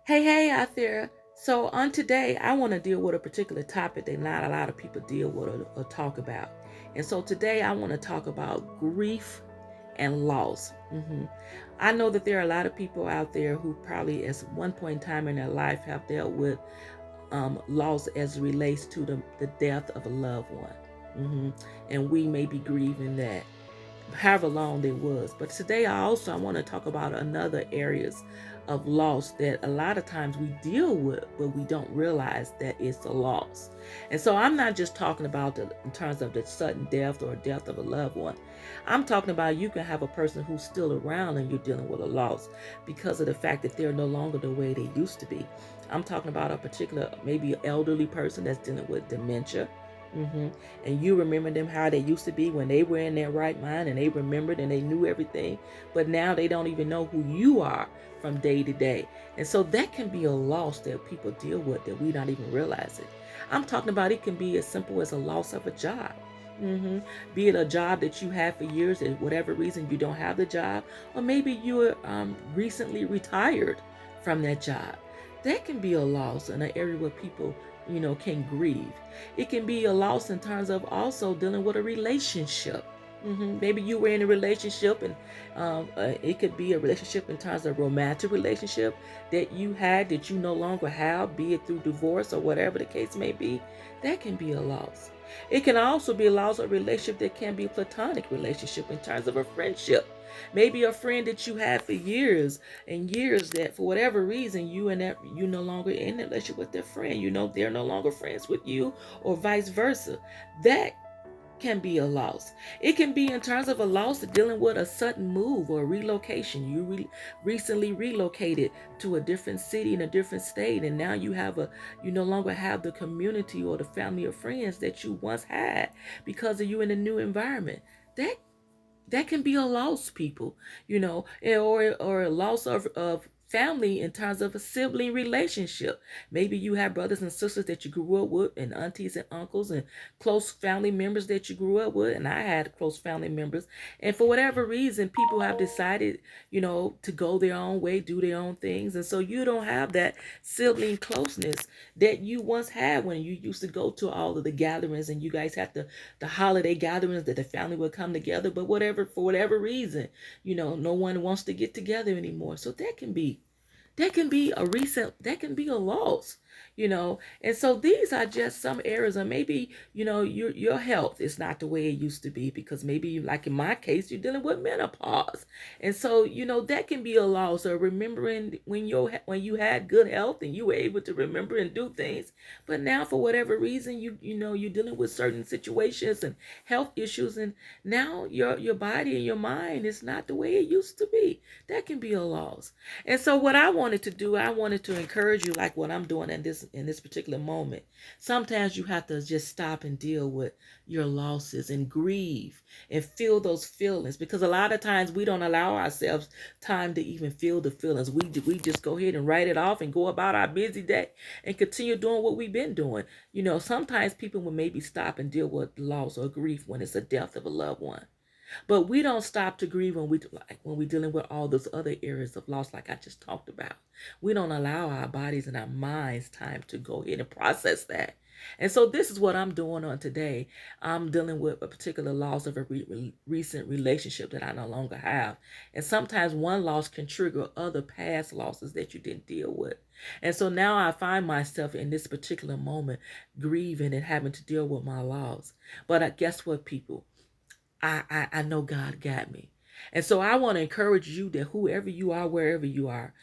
Hey out there. So on today, I want to deal with a particular topic that not a lot of people deal with or talk about. And so today I want to talk about grief and loss. I know that there are a lot of people out there who probably at one point in time in their life have dealt with loss as it relates to the death of a loved one. And we may be grieving that however long it was. But today I want to talk about another areas of loss that a lot of times we deal with, but we don't realize that it's a loss. And so I'm not just talking about in terms of the sudden death or death of a loved one. I'm talking about you can have a person who's still around and you're dealing with a loss because of the fact that they're no longer the way they used to be. I'm talking about a particular, maybe elderly person that's dealing with dementia. hmm And you remember them how they used to be when they were in their right mind and they remembered and they knew everything. But now they don't even know who you are from day to day. And so that can be a loss that people deal with that we not even realize it. I'm talking about it can be as simple as a loss of a job. hmm Be it a job that you had for years, and whatever reason you don't have the job, or maybe you were recently retired from that job. That can be a loss in an area where people, can grieve. It can be a loss in terms of also dealing with a relationship. Maybe you were in a relationship, and it could be a relationship in terms of romantic relationship that you had that you no longer have, be it through divorce or whatever the case may be. That can be a loss. It can also be a loss of relationship that can be a platonic relationship in terms of a friendship. Maybe a friend that you had for years and years that for whatever reason you no longer in a relationship with their friend. They're no longer friends with you or vice versa. That can be a loss. It can be in terms of a loss of dealing with a sudden move or relocation. Recently relocated to a different city in a different state, and now you no longer have the community or the family or friends that you once had because of you in a new environment. That that can be a loss, people, or a loss of family in terms of a sibling relationship. Maybe you have brothers and sisters that you grew up with, and aunties and uncles and close family members that you grew up with. And I had close family members. And for whatever reason, people have decided, to go their own way, do their own things. And so you don't have that sibling closeness that you once had when you used to go to all of the gatherings and you guys had the holiday gatherings that the family would come together. But for whatever reason, no one wants to get together anymore. So that can be a loss. And so these are just some areas, or maybe your health is not the way it used to be, because maybe, like in my case, you're dealing with menopause. And so that can be a loss, or remembering when you had good health and you were able to remember and do things. But now for whatever reason, you're dealing with certain situations and health issues, and now your body and your mind is not the way it used to be. That can be a loss. And so what I wanted to encourage you, like what I'm doing in this particular moment. Sometimes you have to just stop and deal with your losses and grieve and feel those feelings, because a lot of times we don't allow ourselves time to even feel the feelings. We just go ahead and write it off and go about our busy day and continue doing what we've been doing. Sometimes people will maybe stop and deal with loss or grief when it's a death of a loved one. But we don't stop to grieve when we're dealing with all those other areas of loss, like I just talked about. We don't allow our bodies and our minds time to go ahead and process that. And so this is what I'm doing on today. I'm dealing with a particular loss of a recent relationship that I no longer have. And sometimes one loss can trigger other past losses that you didn't deal with. And so now I find myself in this particular moment grieving and having to deal with my loss. But guess what, people? I know God got me. And so I want to encourage you that whoever you are, wherever you are,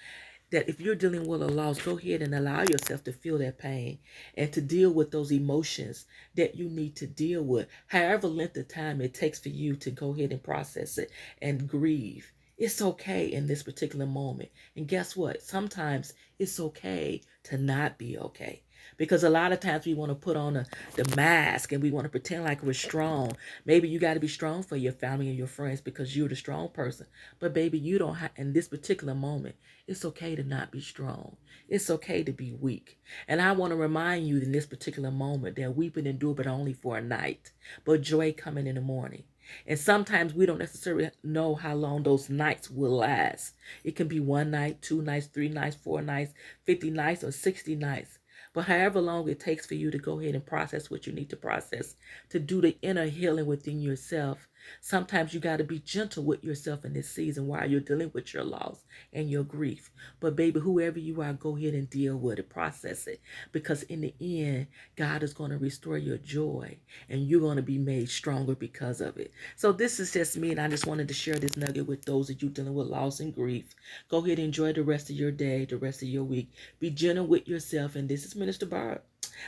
that if you're dealing with a loss, go ahead and allow yourself to feel that pain and to deal with those emotions that you need to deal with, however length of time it takes for you to go ahead and process it and grieve. It's okay in this particular moment. And guess what? Sometimes it's okay to not be okay. Because a lot of times we want to put on the mask and we want to pretend like we're strong. Maybe you got to be strong for your family and your friends because you're the strong person. But baby, you don't have, in this particular moment, it's okay to not be strong. It's okay to be weak. And I want to remind you in this particular moment that weeping endure but only for a night, but joy coming in the morning. And sometimes we don't necessarily know how long those nights will last. It can be 1 night, 2 nights, 3 nights, 4 nights, 50 nights, or 60 nights. But however long it takes for you to go ahead and process what you need to process, to do the inner healing within yourself, sometimes you got to be gentle with yourself in this season while you're dealing with your loss and your grief. But baby, whoever you are, go ahead and deal with it, process it. Because in the end, God is going to restore your joy and you're going to be made stronger because of it. So this is just me, and I just wanted to share this nugget with those of you dealing with loss and grief. Go ahead and enjoy the rest of your day, the rest of your week. Be gentle with yourself. And this is Minister Barb.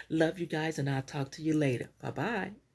Love you guys, and I'll talk to you later. Bye-bye.